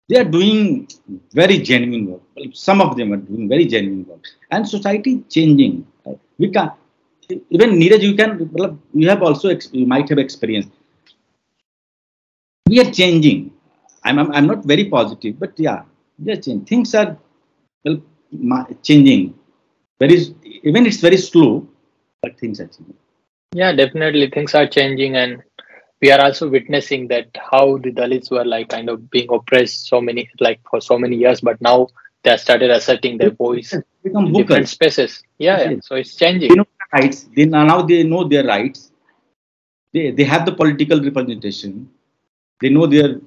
They are doing very genuine work. Some of them are doing very genuine work. And society changing. We can even Neeraj, you have also you might have experienced. We are changing. I'm not very positive, but yeah, we are changing. Things are changing. Even it's very slow, but things are changing. Yeah, definitely things are changing, and we are also witnessing that how the Dalits were like kind of being oppressed for so many years, but now they have started asserting their voice in different spaces. Yeah. So it's changing. They know their rights. Now they know their rights, They have the political representation. They know their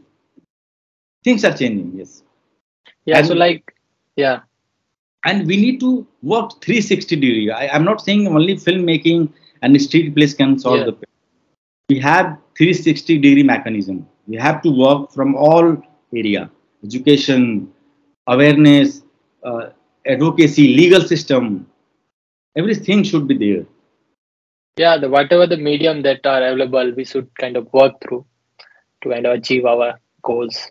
things are changing. Yes, Yeah, so and like, yeah, we need to work 360 degree. I'm not saying only filmmaking and street plays can solve yeah, the problem. We have 360-degree mechanism. We have to work from all area: education, awareness, uh, advocacy, legal system. Everything should be there. yeah, the whatever the medium that are available, we should kind of work through to kind of achieve our goals.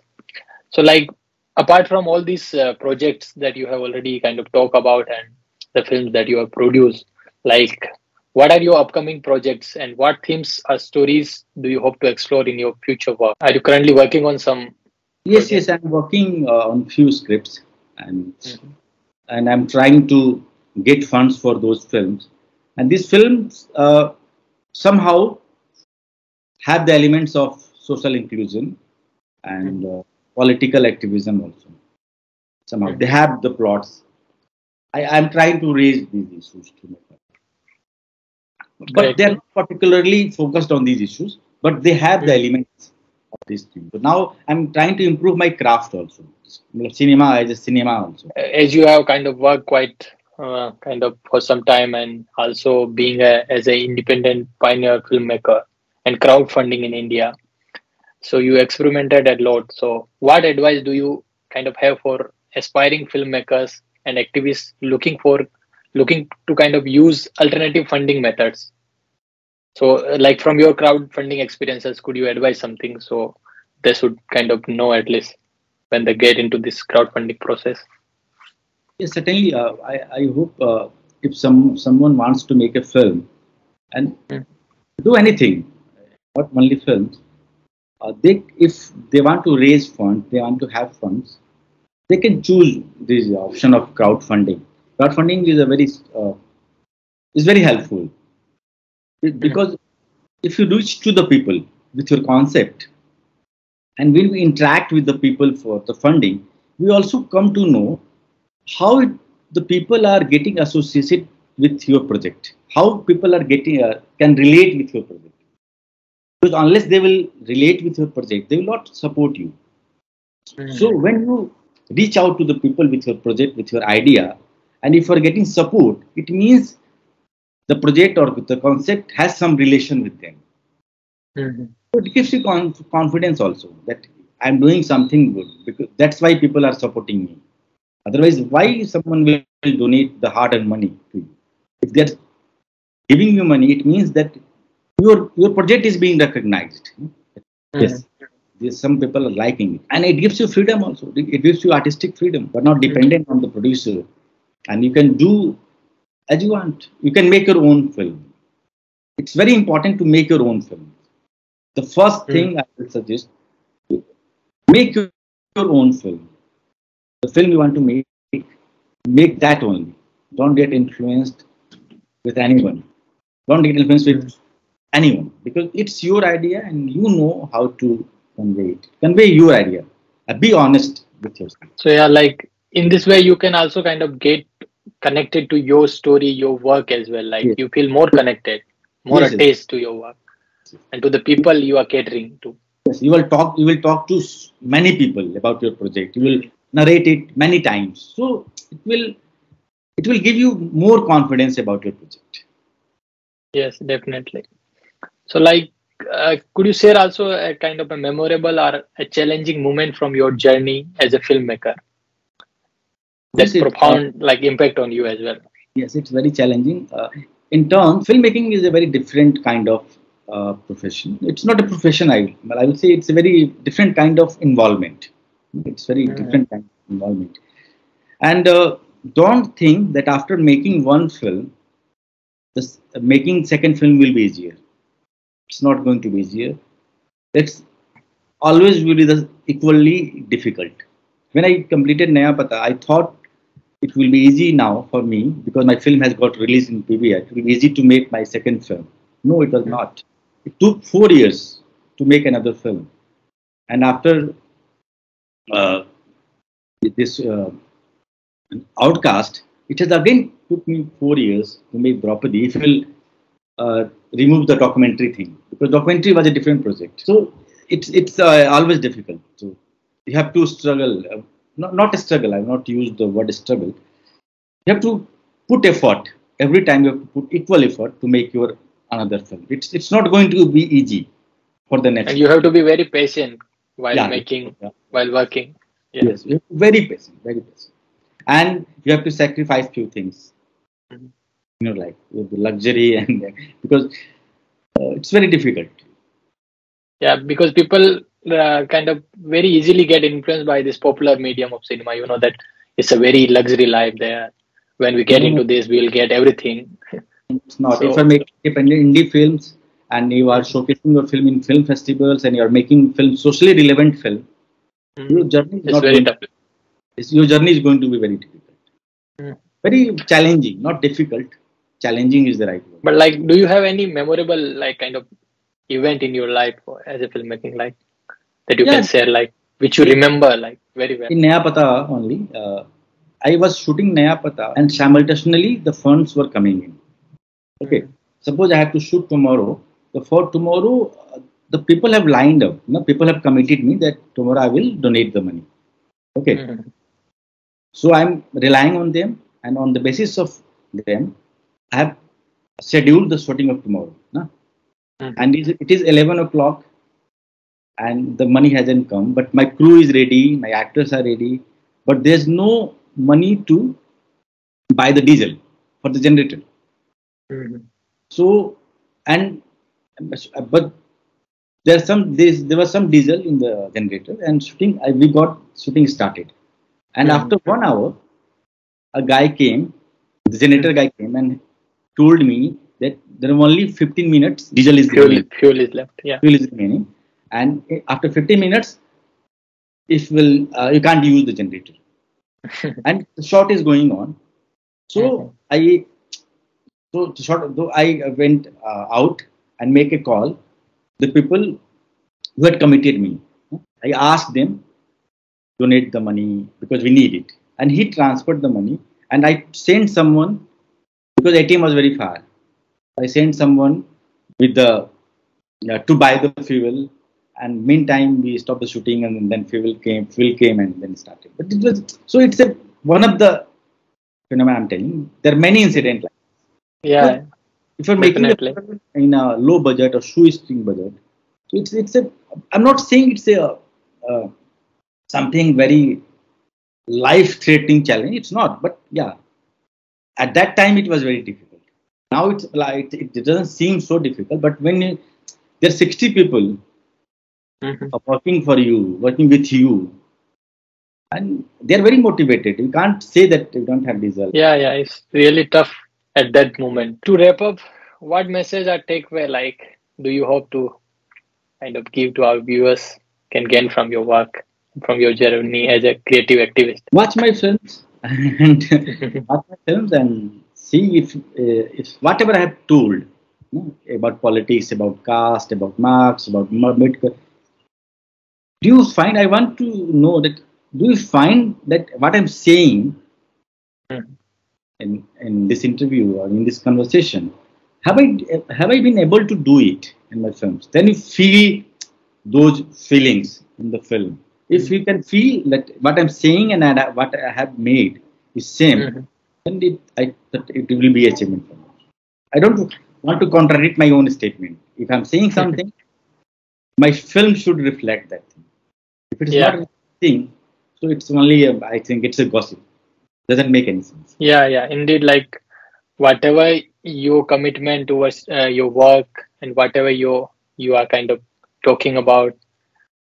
So, like, apart from all these projects that you have already kind of talked about and the films that you have produced, like, what are your upcoming projects and what themes or stories do you hope to explore in your future work? Are you currently working on some Yes, project? yes, I'm working on few scripts, and Mhm. I'm trying to get funds for those films. And these films somehow have the elements of social inclusion and Mhm. political activism also. Somehow they Mhm. have the plots. I'm trying to raise these issues to make them. But Great. they're not particularly focused on these issues, but they have the Mhm. elements of these things. So now I'm trying to improve my craft also. Cinema as a cinema also. As you have kind of worked quite kind of for some time and also being as an independent pioneer filmmaker and crowdfunding in India, so you experimented a lot. So what advice do you kind of have for aspiring filmmakers and activists looking to kind of use alternative funding methods? So like from your crowdfunding experiences, could you advise something so they should kind of know at least when they get into this crowdfunding process? Yes, certainly. I hope if someone wants to make a film and Mm. do anything, not only films, they if they want to raise funds, they want to have funds, they can choose this option of crowdfunding. Crowdfunding is a very helpful Mhm. because if you reach to the people with your concept, and when we interact with the people for the funding, we also come to know how the people are getting associated with your project, how people are getting can relate with your project. Because unless they will relate with your project, they will not support you. So Mhm. when you reach out to the people with your project, with your idea, and if you are getting support, it means the project or the concept has some relation with them. Mhm. So it gives you confidence also that I'm doing something good, because that's why people are supporting me. Otherwise, why someone will donate the hard-earned money to you? If they're giving you money, it means that your project is being recognized. Mhm. Yes, some people are liking it, and it gives you freedom also. It gives you artistic freedom, but not Mhm. dependent on the producer. And you can do as you want. You can make your own film. It's very important to make your own film. The first Mhm. thing I would suggest: make your own film. The film you want to make that only. Don't get influenced with anyone. Don't get influenced with Mhm. anyone, because it's your idea and you know how to convey it. Convey your idea. Be honest with yourself. So yeah, like in this way, you can also kind of get connected to your story, your work as well. Like Yes, you feel more connected, more yes, yes. attached to your work and to the people you are catering to. Yes. You will talk to many people about your project. You will Mhm. narrate it many times. So it will give you more confidence about your project. Yes, definitely. So like, could you share also a kind of a memorable or a challenging moment from your journey as a filmmaker Yes, that profound like impact on you as well? yes, it's very challenging. In turn, filmmaking is a very different kind of profession. It's not a profession, but I would say it's a very different kind of involvement. It's very Mhm. different kind of involvement. And don't think that after making one film, this making second film will be easier. It's not going to be easier. It's always will be the equally difficult. When I completed Naya Pata, I thought it will be easy now for me because my film has got released in PVR. It will be easy to make my second film. No, it was Mhm. not. It took 4 years to make another film. And after uh, this Outcast, it has again took me 4 years to make Draupadi. If you will remove the documentary thing, because documentary was a different project. So it's always difficult. So you have to struggle. Not a struggle. I have not used the word struggle. You have to put effort every time. You have to put equal effort to make your another film. It's not going to be easy for the next And you one. have to be very patient while Yeah, making, yeah. while working. Yeah. Yes, very patient, very patient, and you have to sacrifice few things Mhm. in your life, with the luxury and because it's very difficult. Yeah, because people kind of very easily get influenced by this popular medium of cinema. You know that it's a very luxury life there. When we get No, into this, we'll get everything. it's not. If you're So, making independent indie films and you are mhm, showcasing your film in film festivals and you are making film socially relevant film, your mhm, journey is it's not very going to tough. your journey is going to be very difficult. Mhm. Very challenging, not difficult. Challenging is the right word. But like, do you have any memorable like kind of event in your life as a filmmaking, like that you can Yeah, share, like which you remember like very well? in Naya Pata only, I was shooting Naya Pata and simultaneously the funds were coming in. Okay, Mhm, suppose I have to shoot tomorrow. So for tomorrow, the people have lined up. People have committed me that tomorrow I will donate the money. Okay, mhm, so I'm relying on them, and on the basis of them, I have scheduled the shooting of tomorrow. No? mhm, And it is 11 o'clock, and the money hasn't come. But my crew is ready, my actors are ready, but there's no money to buy the diesel for the generator. mhm, So, and but there was some diesel in the generator, and shooting we got shooting started. And mhm, after 1 hour, a guy came, the generator mhm. guy came and told me that there are only 15 minutes diesel is remaining, Fuel is left. Yeah. fuel is remaining, and after 15 minutes, if will you can't use the generator, and the shot is going on. So Mhm, I went out and make a call. The people who had committed me, I asked them donate the money because we need it. And he transferred the money, and I sent someone because ATM was very far. I sent someone with the to buy the fuel. And meantime, we stopped the shooting, and then fuel came, and then started. But it was so. It's a one of the phenomena I'm telling. There are many mhm. incidents like because Yeah, if you're making a definitely. film in a low budget or shoestring budget, so it's a. I'm not saying it's a something very life-threatening challenge. It's not, but yeah, at that time it was very difficult. Now it's like it doesn't seem so difficult, but when there's 60 people Mhm. working for you, working with you, and they're very motivated. You can't say that you don't have result. Yeah, it's really tough at that moment. To wrap up, what message or takeaway like do you hope to kind of give to our viewers can gain from your work, from your journey as a creative activist? Watch my films and watch my films and see if whatever I have told about politics, about caste, about marks, about mid. Do you find? I want to know that. Do you find that what I'm saying Mhm. in this interview or in this conversation, have I been able to do it in my films? Then you feel those feelings in the film. If Mhm. you can feel that what I'm saying and what I have made is same, Mhm. then that it will be achievement for me. I don't want to contradict my own statement. If I'm saying something, my film should reflect that thing. If it is not Yeah, reflecting, so it's only I think it's a gossip. Doesn't make any sense. yeah, indeed. Like whatever your commitment towards your work and whatever you are kind of talking about,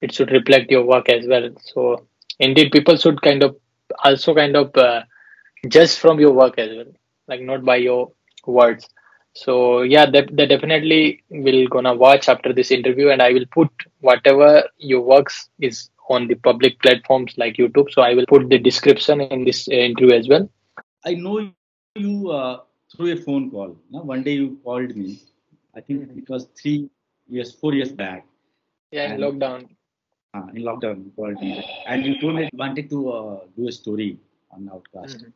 it should reflect your work as well. So indeed, people should kind of also kind of judge from your work as well, like not by your words. So yeah, that definitely will gonna watch after this interview, and I will put whatever your works is on the public platforms like YouTube. So I will put the description in this interview as well. I know you through a phone call. No? One day you called me. I think Mhm. it was 3 years, 4 years back, Yeah, in and lockdown. in lockdown you called me, and you told me you wanted to do a story on Outcast. Mhm.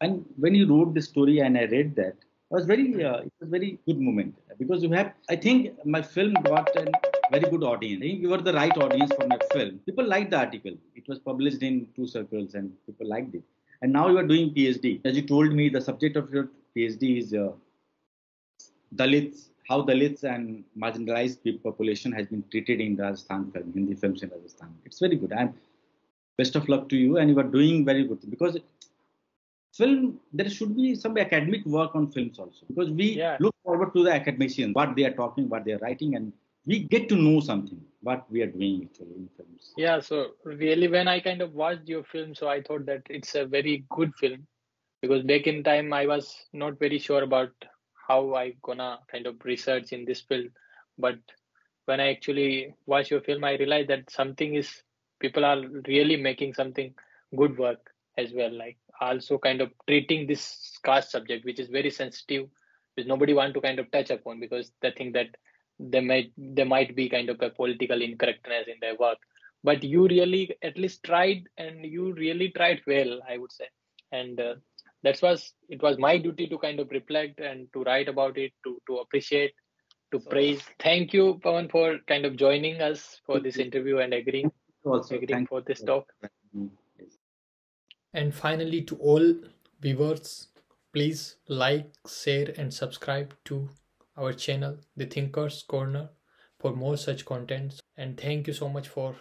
And when you wrote the story, and I read that, It was very good moment because you have. I think my film got a very good audience. I think you were the right audience for my film. People liked the article. It was published in two circles, and people liked it. And now you are doing PhD. As you told me, the subject of your PhD is Dalits, how Dalits and marginalized people population has been treated in Rajasthan film, Hindi films in Rajasthan. It's very good. And best of luck to you. And you are doing very good because film there should be some academic work on films also because we Yeah. look forward to the academicians, what they are talking, what they are writing, and we get to know something what we are doing actually in films. Yeah, so really, when I kind of watched your film, so I thought that it's a very good film because back in time I was not very sure about how I gonna kind of research in this field. But when I actually watch your film, I realized that something is people are really making something good work as well. Like also kind of treating this caste subject, which is very sensitive, which nobody want to kind of touch upon because they think that there might be kind of a political incorrectness in their work. But you really at least tried, and you really tried well, I would say. And that was it was my duty to kind of reflect and to write about it, to appreciate, to praise. Thank you, Pawan, for kind of joining us for Thank this you. interview and Thank you also. agreeing Thank for this you. talk. Yes. And finally, to all viewers, please like, share, and subscribe to our channel, The Thinker's Corner, for more such contents. And thank you so much for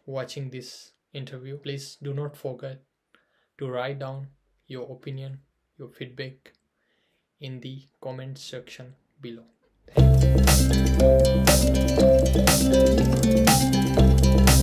watching this interview. Please do not forget to write down your opinion, your feedback in the comment section below. Thank you.